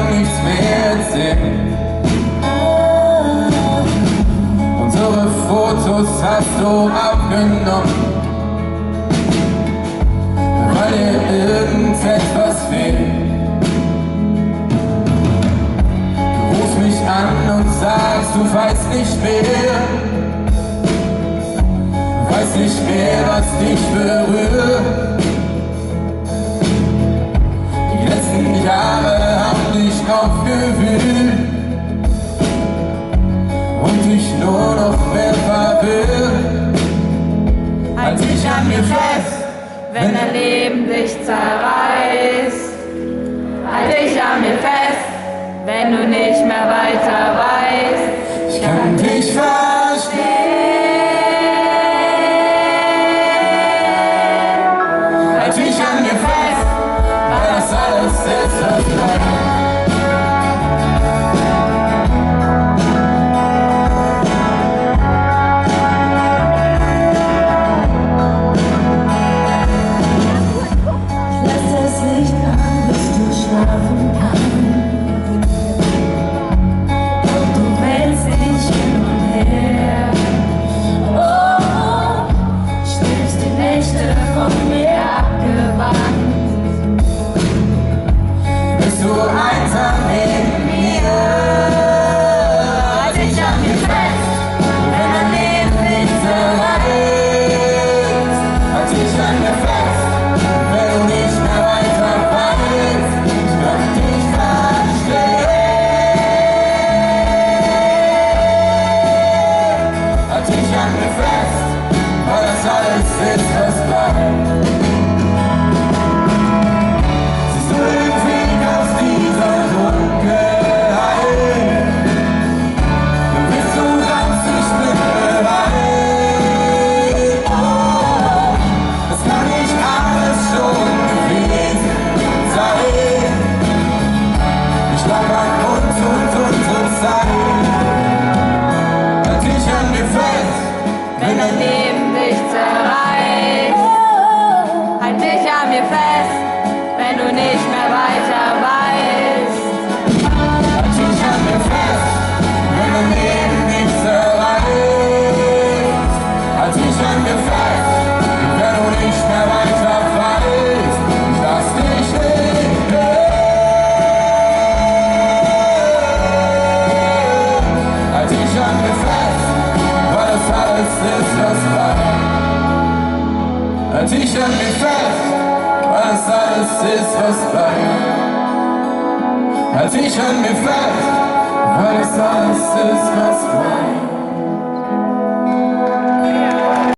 lang nichts mehr erzählen. Unsere Fotos hast du abgenommen, weil dir irgendetwas fehlt. Du rufst mich an und sagst, du weißt nicht mehr, was dich berührt. Die letzten Jahre haben dich aufgewühlt und dich nur noch mehr verwirrt. Halt dich an mir fest, wenn dein Leben dich zerreißt. Halt dich an mir fest, wenn du nicht mehr weiter weißt. Ich kann dich verstehen. Halt dich an mir fest, weil das alles ist, was bleibt. Wenn dein Leben dich zerreißt, halt dich an mir fest, wenn du nicht mehr weiter weißt. Halt dich an mir fest, wenn dein Leben dich zerreißt. Halt dich an mir fest, wenn du nicht mehr weiter weißt. Ich lass dich nicht mehr. Halt dich an mir fest, weil das alles ist, was bleibt. Halt dich an mir fest, weil das alles ist, was bleibt. Halt dich an mir fest, weil das alles ist, was bleibt.